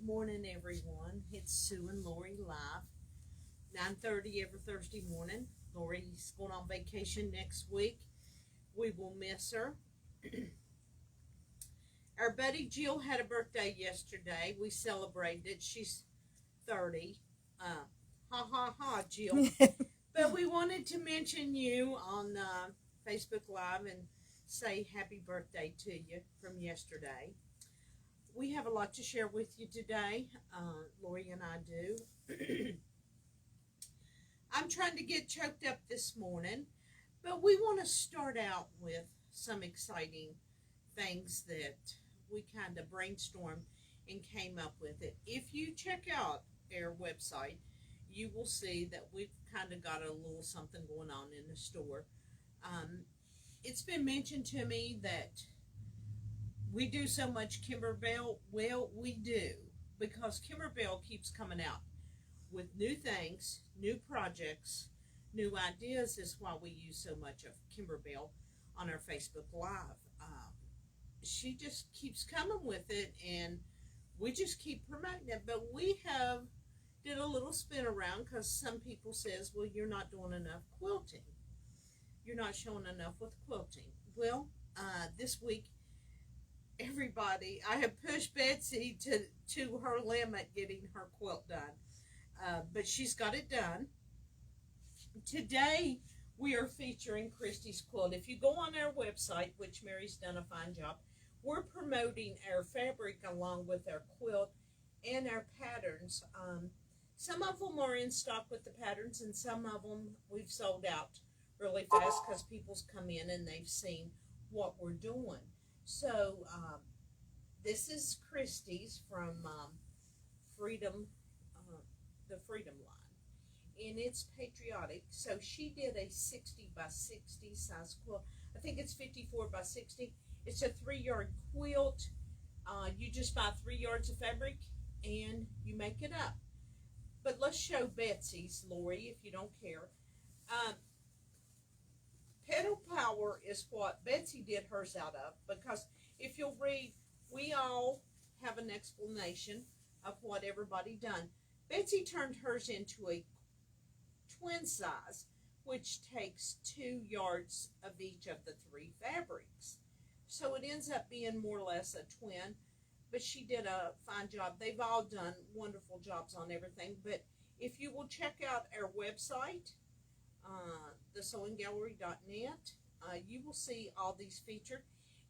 Good morning, everyone. It's Sue and Lori live, 9:30 every Thursday morning. Lori's going on vacation next week. We will miss her. Our buddy Jill had a birthday yesterday. We celebrated it. She's 30. Ha ha ha, Jill. But we wanted to mention you on Facebook Live and say happy birthday to you from yesterday. We have a lot to share with you today. Lori and I do. I'm trying to get choked up this morning, but we want to start out with some exciting things that we kind of brainstormed and came up with it. If you check out our website, you will see that we've kind of got a little something going on in the store. It's been mentioned to me that we do so much Kimberbell. Well, we do, because Kimberbell keeps coming out with new things, new projects, new ideas. Is why we use so much of Kimberbell on our Facebook Live. She just keeps coming with it, and we just keep promoting it. But we have did a little spin around because some people says, well, you're not doing enough quilting. You're not showing enough with quilting. Well, this week, everybody, I have pushed Betsy to her limit getting her quilt done, but she's got it done. Today we are featuring Christy's quilt. If you go on our website, which Mary's done a fine job, we're promoting our fabric along with our quilt and our patterns. Some of them are in stock with the patterns, and some of them we've sold out really fast because people's come in and they've seen what we're doing. So this is Christy's from Freedom, the Freedom line, and it's patriotic. So she did a 60 by 60 size quilt. I think it's 54 by 60. It's a 3-yard quilt. You just buy 3 yards of fabric and you make it up. But let's show Betsy's, Lori, if you don't care. Pedal Power is what Betsy did hers out of, because if you'll read, we all have an explanation of what everybody done. Betsy turned hers into a twin size, which takes 2 yards of each of the 3 fabrics. So it ends up being more or less a twin, but she did a fine job. They've all done wonderful jobs on everything. But if you will check out our website, thesewinggallery.net, you will see all these featured,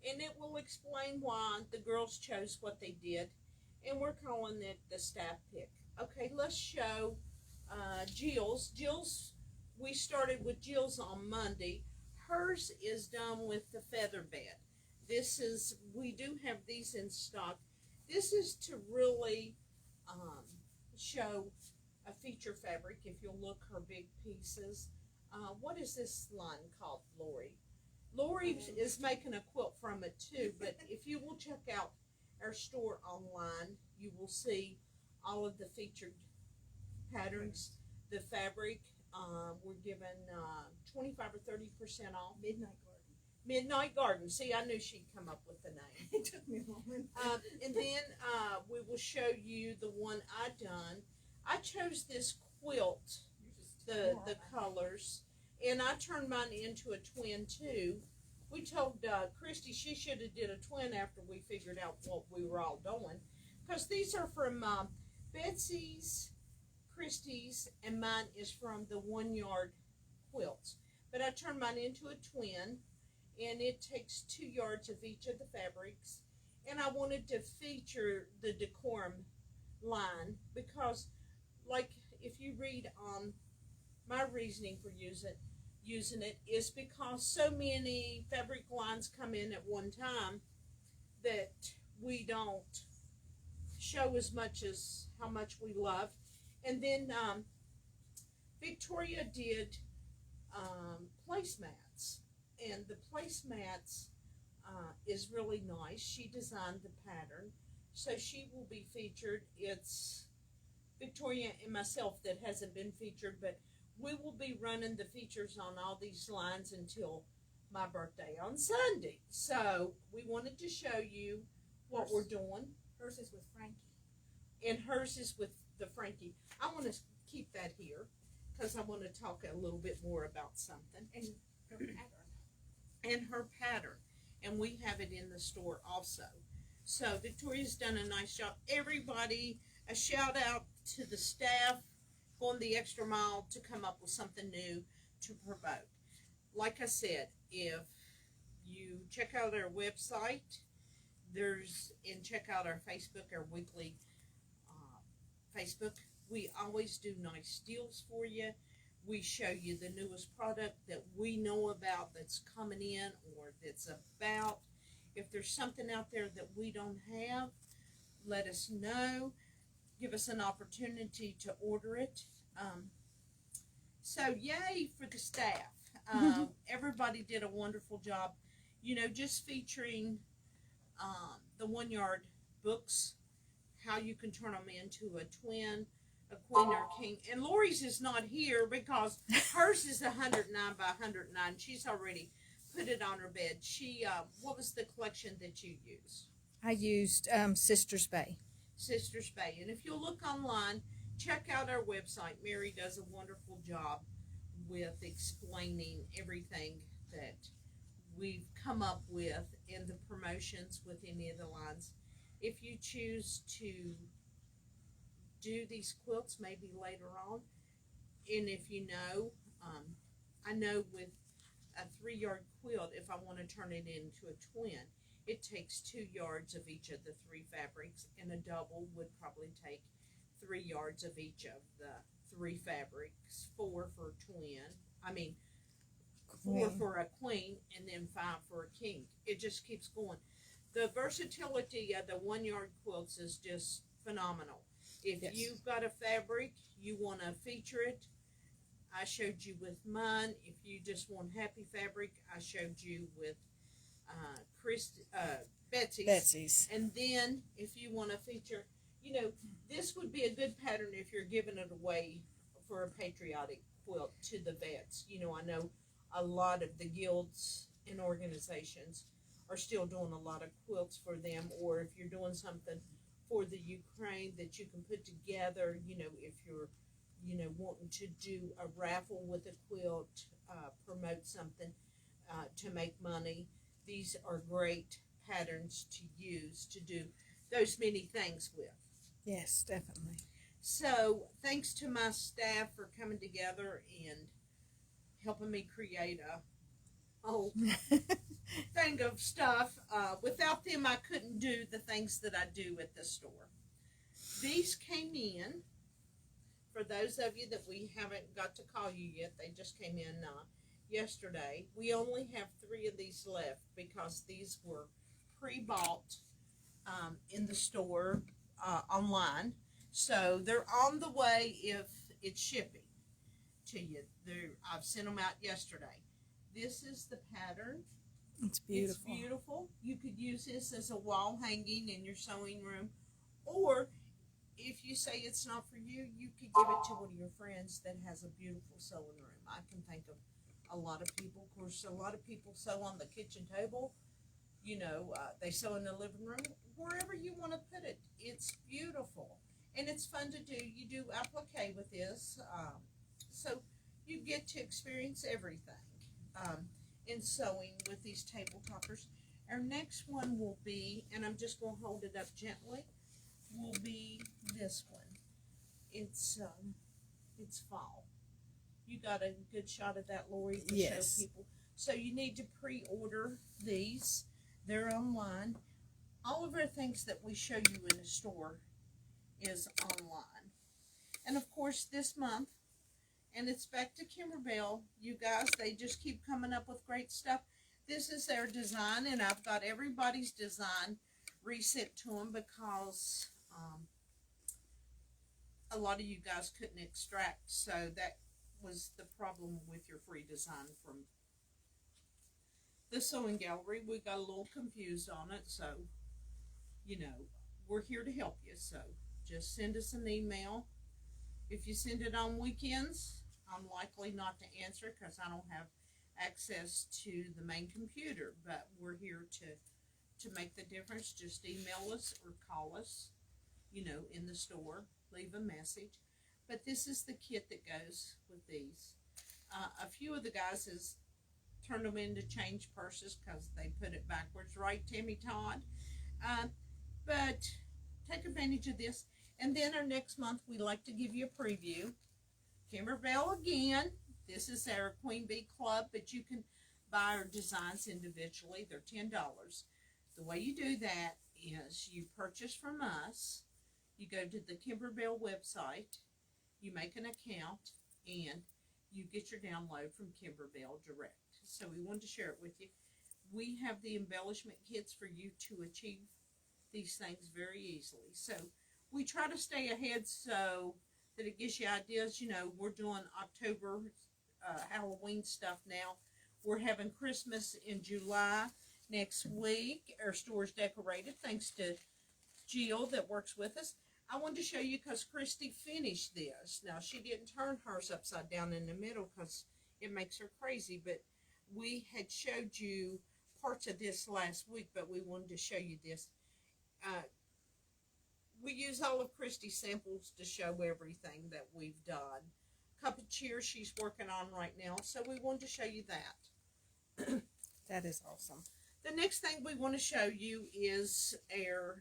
and it will explain why the girls chose what they did, and we're calling it the staff pick. Okay, let's show Jill's. We started with Jill's on Monday. Hers is done with the feather bed. We do have these in stock. This is to really show a feature fabric. If you'll look, her big pieces. What is this line called, Lori? Lori is making a quilt from it too, but if you will check out our store online, you will see all of the featured patterns, the fabric. We're giving 25 or 30% off. Midnight Garden. See, I knew she'd come up with the name. It took me a moment. And then we will show you the one I done. I chose this quilt, the colors, and I turned mine into a twin too. We told Christy she should have did a twin after we figured out what we were all doing, because these are from Betsy's, Christy's, and mine is from the 1 yard quilts. But I turned mine into a twin, and it takes 2 yards of each of the fabrics. And I wanted to feature the decorum line because, like, if you read on my reasoning for using it is because so many fabric lines come in at one time that we don't show as much as how much we love. And then Victoria did placemats, and the placemats is really nice. She designed the pattern, so she will be featured. It's Victoria and myself that hasn't been featured, but we will be running the features on all these lines until my birthday on Sunday. So we wanted to show you what we're doing. Hers is with Frankie. And hers is with the Frankie. I want to keep that here because I want to talk a little bit more about something. And her pattern. And her pattern. And we have it in the store also. So Victoria's done a nice job. Everybody, a shout out to the staff going the extra mile to come up with something new to promote. Like I said, if you check out our website, and check out our Facebook, our weekly Facebook, we always do nice deals for you. We show you the newest product that we know about that's coming in or that's about. If there's something out there that we don't have, let us know. Give us an opportunity to order it. So yay for the staff. Everybody did a wonderful job. You know, just featuring the 1 yard books, how you can turn them into a twin, a queen or a king. And Lori's is not here because hers is 109 by 109. She's already put it on her bed. She, what was the collection that you used? I used Sisters Bay. Sisters Bay. And if you'll look online, check out our website. Mary does a wonderful job with explaining everything that we've come up with in the promotions with any of the lines. If you choose to do these quilts maybe later on, and if you know, I know with a 3 yard quilt, if I want to turn it into a twin, it takes 2 yards of each of the 3 fabrics, and a double would probably take 3 yards of each of the 3 fabrics, 4 for a twin. I mean, 4 for a queen, and then 5 for a king. It just keeps going. The versatility of the 1 yard quilts is just phenomenal. If you've got a fabric, you want to feature it, I showed you with mine. If you just want happy fabric, I showed you with Betsy's. And then if you want to feature, you know, this would be a good pattern if you're giving it away for a patriotic quilt to the vets. You know, I know a lot of the guilds and organizations are still doing a lot of quilts for them, or if you're doing something for the Ukraine that you can put together, you know, if you're, you know, wanting to do a raffle with a quilt, promote something to make money. These are great patterns to use to do those many things with. Yes, definitely. So thanks to my staff for coming together and helping me create a whole thing of stuff. Without them, I couldn't do the things that I do at the store. These came in, for those of you that we haven't got to call you yet, they just came in yesterday. We only have 3 of these left because these were pre-bought in the store online. So they're on the way if it's shipping to you. I've sent them out yesterday. This is the pattern. It's beautiful. It's beautiful. You could use this as a wall hanging in your sewing room, or if you say it's not for you, you could give it to one of your friends that has a beautiful sewing room. I can think of a lot of people. Of course, a lot of people sew on the kitchen table. You know, they sew in the living room. Wherever you want to put it, it's beautiful. And it's fun to do. You do applique with this. So you get to experience everything in sewing with these table toppers. Our next one will be, and I'm just going to hold it up gently, will be this one. It's fall. You got a good shot of that, Lori, to show people. So you need to pre-order these. They're online. All of our things that we show you in the store is online. And of course this month, and it's back to Kimberbell, you guys, they just keep coming up with great stuff. This is their design, and I've got everybody's design reset to them because a lot of you guys couldn't extract, so that was the problem with your free design from the sewing gallery. We got a little confused on it, so you know, we're here to help you. So just send us an email. If you send it on weekends, I'm likely not to answer because I don't have access to the main computer, but we're here to make the difference. Just email us or call us. in the store. Leave a message. But this is the kit that goes with these. A few of the guys has turned them into change purses because they put it backwards, right, Tammy Todd? But take advantage of this. And then our next month, we like to give you a preview. Kimberbell again. This is our Queen Bee Club, but you can buy our designs individually. They're $10. The way you do that is you purchase from us. You go to the Kimberbell website. You make an account, and you get your download from Kimberbell direct. So we wanted to share it with you. We have the embellishment kits for you to achieve these things very easily. So we try to stay ahead so that it gives you ideas. We're doing October Halloween stuff now. We're having Christmas in July next week. Our store's decorated thanks to Jill that works with us. I wanted to show you because Christy finished this. Now, she didn't turn hers upside down in the middle because it makes her crazy, but we had showed you parts of this last week, but we wanted to show you this. We use all of Christy's samples to show everything that we've done. Cup of Cheer she's working on right now, so we wanted to show you that. That is awesome. The next thing we want to show you is our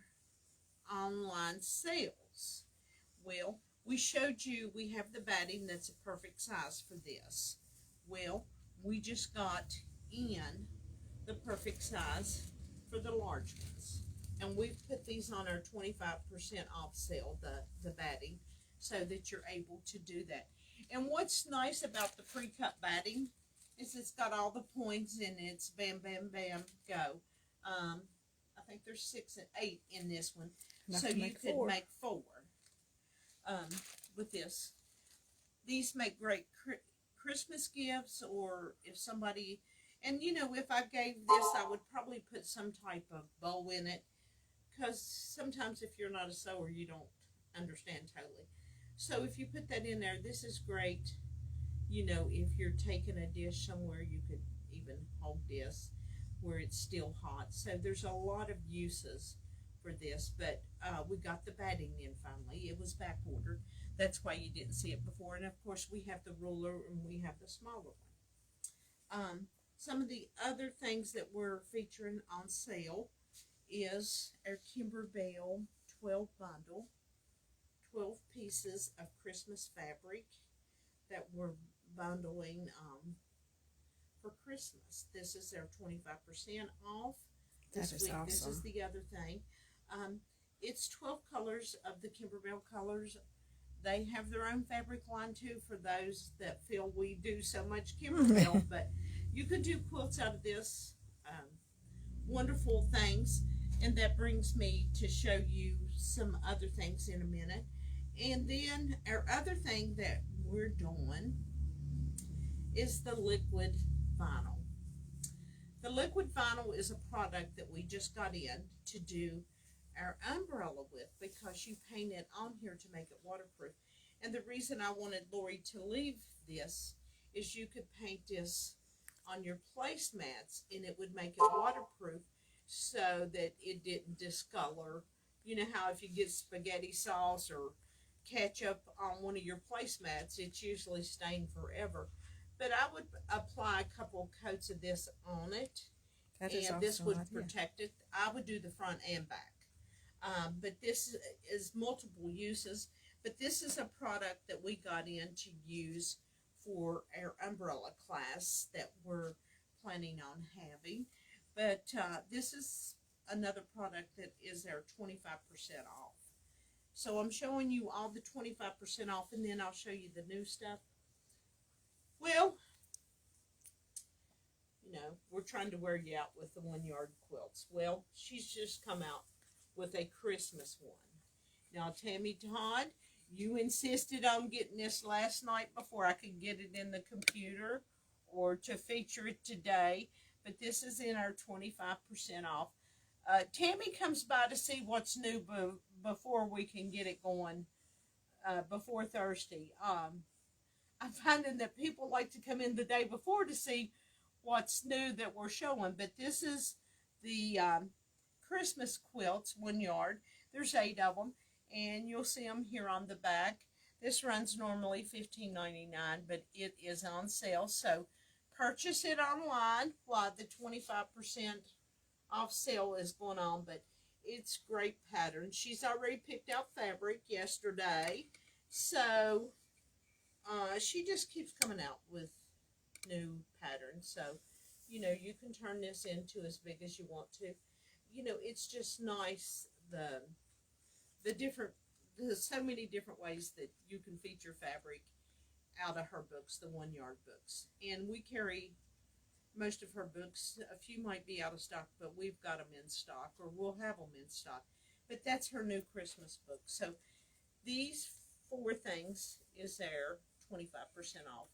online sales. Well, we showed you we have the batting that's a perfect size for this. Well, we just got in the perfect size for the large ones. And we've put these on our 25% off sale, the batting, so that you're able to do that. And what's nice about the pre-cut batting is it's got all the points in it. It's bam, bam, bam, go. I think there's 6 and 8 in this one. Enough so to you make could 4. make 4 with this. These make great Christmas gifts, or if somebody, and if I gave this, I would probably put some type of bow in it, because sometimes if you're not a sewer, you don't understand totally. So if you put that in there, this is great. If you're taking a dish somewhere, you could even hold this where it's still hot. So there's a lot of uses for this, but we got the batting in finally. It was back ordered. That's why you didn't see it before. And of course we have the ruler and we have the smaller one. Some of the other things that we're featuring on sale is our Kimberbell 12 bundle, 12 pieces of Christmas fabric that we're bundling for Christmas. This is our 25% off this That is week. awesome. This is the other thing. It's 12 colors of the Kimberbell colors. They have their own fabric line too for those that feel we do so much Kimberbell, but you could do quilts out of this. Wonderful things. And that brings me to show you some other things in a minute. And then our other thing that we're doing is the liquid vinyl. The liquid vinyl is a product that we just got in to do our umbrella with, because you paint it on here to make it waterproof. And the reason I wanted Lori to leave this is you could paint this on your placemats and it would make it waterproof so that it didn't discolor. You know how if you get spaghetti sauce or ketchup on one of your placemats, it's usually stained forever. But I would apply a couple coats of this on it, That is and awesome. this would idea. protect it. I would do the front and back. But this is multiple uses. But this is a product that we got in to use for our umbrella class that we're planning on having. But this is another product that is our 25% off. So I'm showing you all the 25% off, and then I'll show you the new stuff. Well, we're trying to wear you out with the 1 yard quilts. Well, she's just come out with a Christmas one. Now, Tammy Todd, you insisted on getting this last night before I could get it in the computer or to feature it today. But this is in our 25% off. Tammy comes by to see what's new before we can get it going before Thursday. I'm finding that people like to come in the day before to see what's new that we're showing. But this is the Christmas quilts, 1 yard. There's 8 of them. and you'll see them here on the back. This runs normally $15.99, but it is on sale, so purchase it online while the 25% off sale is going on. But it's great pattern. She's already picked out fabric yesterday, so she just keeps coming out with new patterns. So, you know, you can turn this into as big as you want to. You know, it's just nice, the different, there's so many different ways that you can feature fabric out of her books, the 1 yard books. And we carry most of her books. A few might be out of stock, but we've got them in stock, or we'll have them in stock. But that's her new Christmas book. So these 4 things is there, 25% off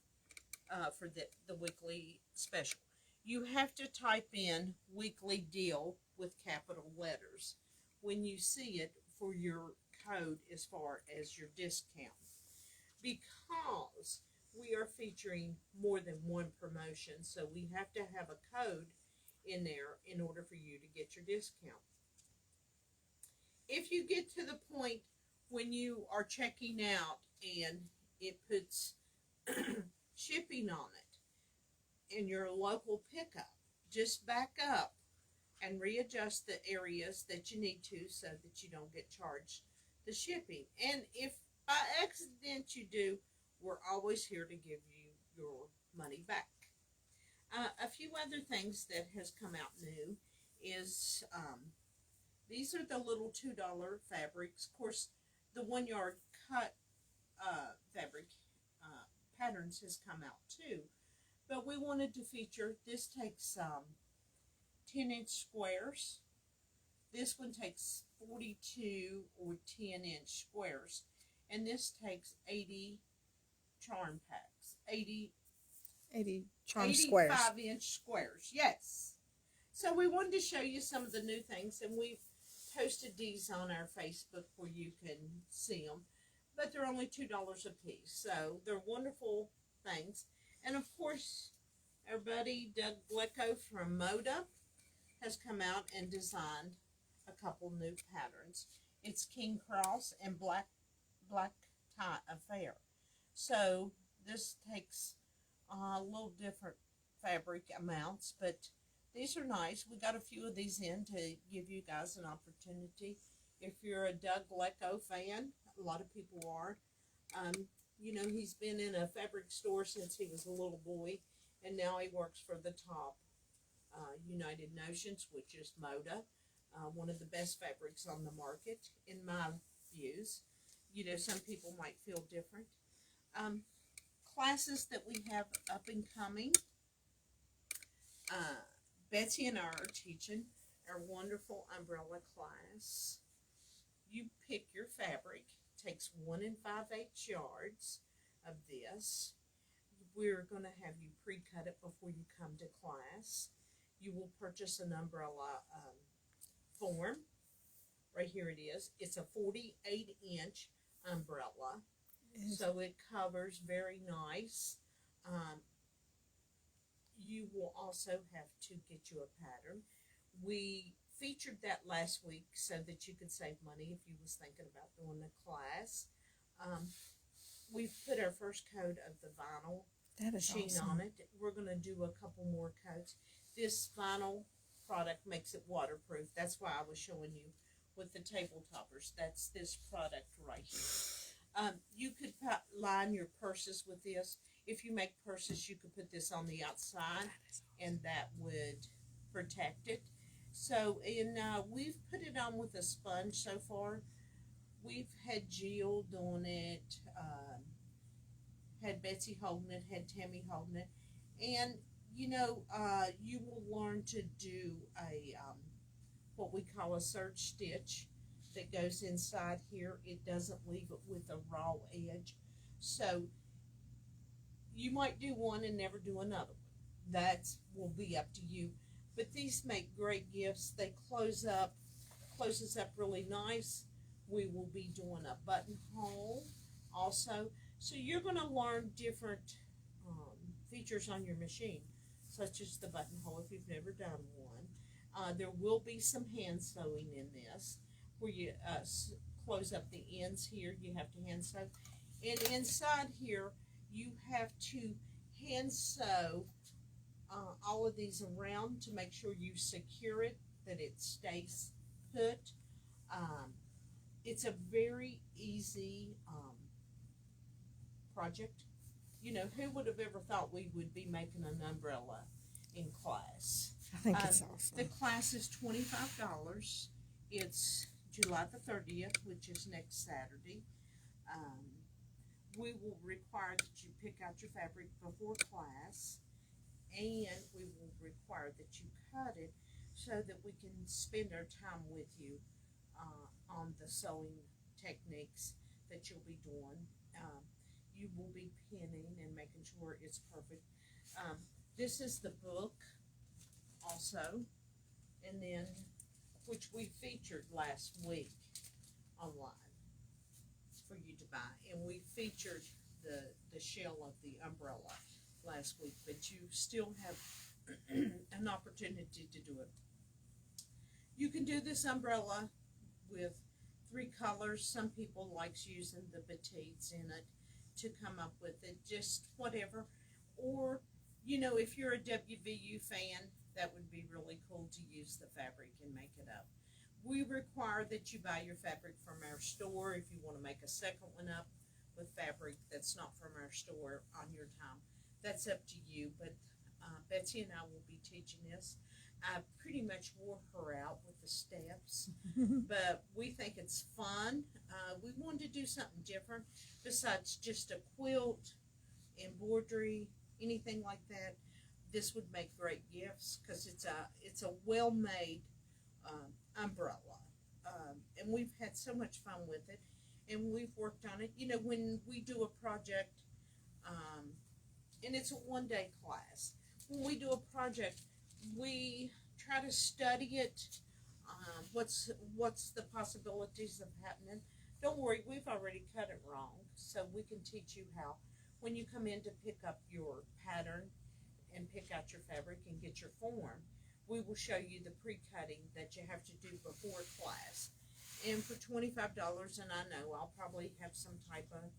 for the weekly special. You have to type in weekly deal with capital letters when you see it for your code as far as your discount, because we are featuring more than one promotion, so we have to have a code in there in order for you to get your discount. If you get to the point when you are checking out and it puts shipping on it in your local pickup, just back up and readjust the areas that you need to so that you don't get charged the shipping. And if by accident you do, we're always here to give you your money back. A few other things that has come out new is these are the little $2 fabrics. Of course, the 1 yard cut fabric patterns has come out too, but we wanted to feature, this takes 10-inch squares. This one takes 42 or 10-inch squares, and this takes 80 charm packs, 80 charm squares. 85-inch squares, yes. So we wanted to show you some of the new things, and we've posted these on our Facebook where you can see them. But they're only $2 a piece, so they're wonderful things. And of course, our buddy Doug Blecko from Moda has come out and designed a couple new patterns. It's King Cross and Black Tie Affair. So this takes a little different fabric amounts, but these are nice. We got a few of these in to give you guys an opportunity. If you're a Doug Blecko fan, a lot of people are. You know, he's been in a fabric store since he was a little boy, and now he works for the top United Notions, which is Moda, one of the best fabrics on the market, in my views. You know, some people might feel different. Classes that we have up and coming. Betsy and I are teaching our wonderful umbrella class. You pick your fabric. Takes 1 5/8 yards of this. We're going to have you pre-cut it before you come to class. You will purchase an umbrella form. Right here it is. It's a 48-inch umbrella, so it covers very nice. You will also have to get you a pattern. We featured that last week so that you could save money if you was thinking about doing the class. We've put our first coat of the vinyl sheen on it. We're going to do a couple more coats. This vinyl product makes it waterproof. That's why I was showing you with the table toppers. That's this product right here. You could line your purses with this. If you make purses, you could put this on the outside, and that would protect it. So, and we've put it on with a sponge so far. We've had Jill doing it, had Betsy holding it, had Tammy holding it. And, you know, you will learn to do a, what we call a serge stitch that goes inside here. It doesn't leave it with a raw edge. So, you might do one and never do another one. That will be up to you. But these make great gifts. They closes up really nice. We will be doing a buttonhole also. So you're going to learn different features on your machine, such as the buttonhole if you've never done one. There will be some hand sewing in this, where you close up the ends here. You have to hand sew. And inside here, you have to hand sew all of these around to make sure you secure it, that it stays put. It's a very easy project. You know, who would have ever thought we would be making an umbrella in class? I think it's awesome. The class is $25. It's July the 30th, which is next Saturday. We will require that you pick out your fabric before class, and we will require that you cut it so that we can spend our time with you on the sewing techniques that you'll be doing. You will be pinning and making sure it's perfect. This is the book also, and then, which we featured last week online for you to buy, and we featured the shell of the umbrella last week, but you still have an opportunity to do it. You can do this umbrella with 3 colors. Some people likes using the batiks in it to come up with it, just whatever. Or, you know, if you're a WVU fan, that would be really cool to use the fabric and make it up. We require that you buy your fabric from our store. If you want to make a second one up with fabric that's not from our store on your time, that's up to you. But Betsy and I will be teaching this. I pretty much wore her out with the steps, but we think it's fun. We wanted to do something different besides just a quilt, embroidery, anything like that. This would make great gifts because it's a well-made umbrella, and we've had so much fun with it, and we've worked on it. You know, when we do a project, and it's a one-day class, when we do a project, we try to study it. What's the possibilities of happening? Don't worry, we've already cut it wrong, so we can teach you how. When you come in to pick up your pattern and pick out your fabric and get your form, we will show you the pre-cutting that you have to do before class. And for $25, and I know I'll probably have some type of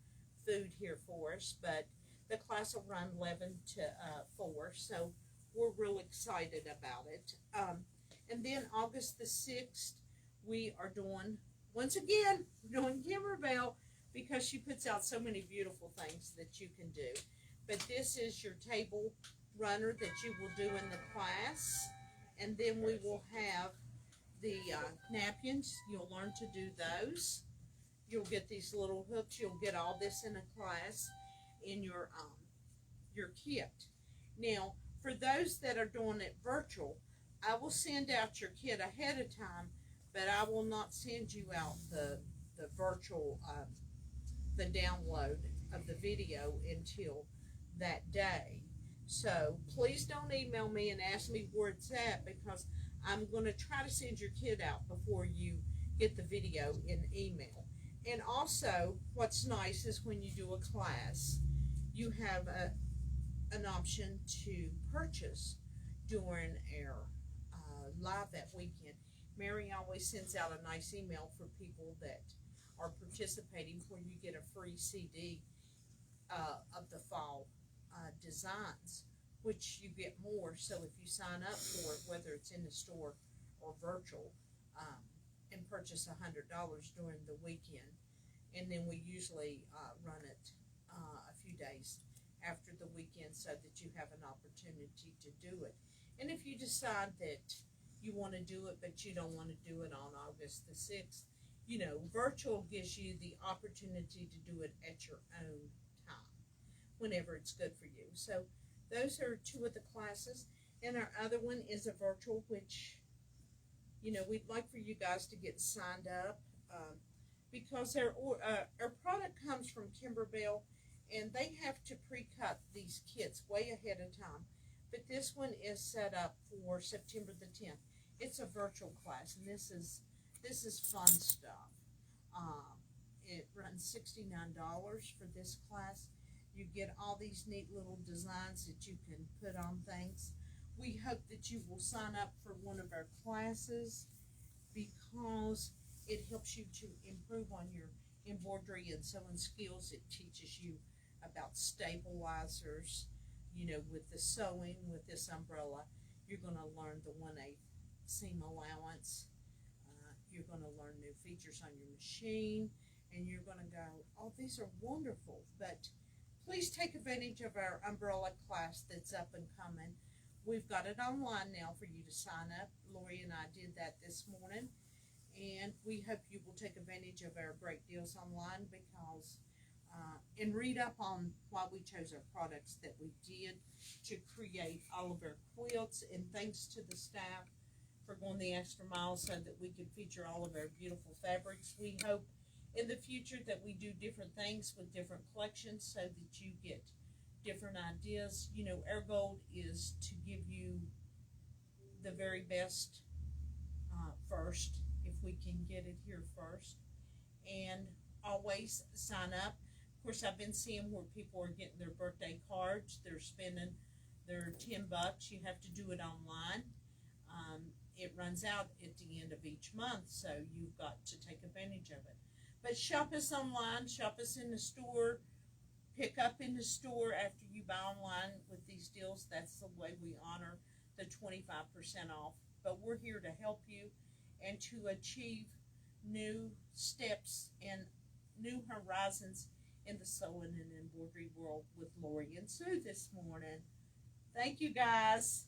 food here for us, but the class will run 11 to 4, so we're real excited about it. And then August the 6th, we are doing, once again, we're doing Kimberbell, because she puts out so many beautiful things that you can do. But this is your table runner that you will do in the class. And then we will have the napkins. You'll learn to do those. You'll get these little hooks. You'll get all this in a class in your kit. Now, for those that are doing it virtual, I will send out your kit ahead of time, but I will not send you out the virtual, the download of the video until that day. So please don't email me and ask me where it's at, because I'm going to try to send your kit out before you get the video in email. And also, what's nice is when you do a class, you have an option to purchase during our live that weekend. Mary always sends out a nice email for people that are participating, where you get a free CD of the fall designs, which you get more. So if you sign up for it, whether it's in the store or virtual, and purchase $100 during the weekend, and then we usually run it a few days after the weekend so that you have an opportunity to do it. And if you decide that you want to do it, but you don't want to do it on August the 6th, you know, virtual gives you the opportunity to do it at your own time, whenever it's good for you. So those are 2 of the classes. And our other one is a virtual, which, you know, we'd like for you guys to get signed up, because our product comes from Kimberbell, and they have to pre-cut these kits way ahead of time. But this one is set up for September the 10th. It's a virtual class, and this is fun stuff. It runs $69 for this class. You get all these neat little designs that you can put on things. We hope that you will sign up for one of our classes, because it helps you to improve on your embroidery and sewing skills. It teaches you about stabilizers, you know, with the sewing, with this umbrella. You're going to learn the 1/8 seam allowance. You're going to learn new features on your machine, and you're going to go, oh, these are wonderful. But please take advantage of our umbrella class that's up and coming. We've got it online now for you to sign up. Lori and I did that this morning, and we hope you will take advantage of our great deals online, because and read up on why we chose our products that we did to create all of our quilts, and thanks to the staff for going the extra mile so that we could feature all of our beautiful fabrics. We hope in the future that we do different things with different collections so that you get different ideas. You know, our goal is to give you the very best first, if we can get it here first, and always sign up. Of course, I've been seeing where people are getting their birthday cards. They're spending their $10. You have to do it online. It runs out at the end of each month, so you've got to take advantage of it. But shop us online, shop us in the store, pick up in the store after you buy online with these deals. That's the way we honor the 25% off. But we're here to help you and to achieve new steps and new horizons in the sewing and embroidery world with Lori and Sue this morning. Thank you, guys.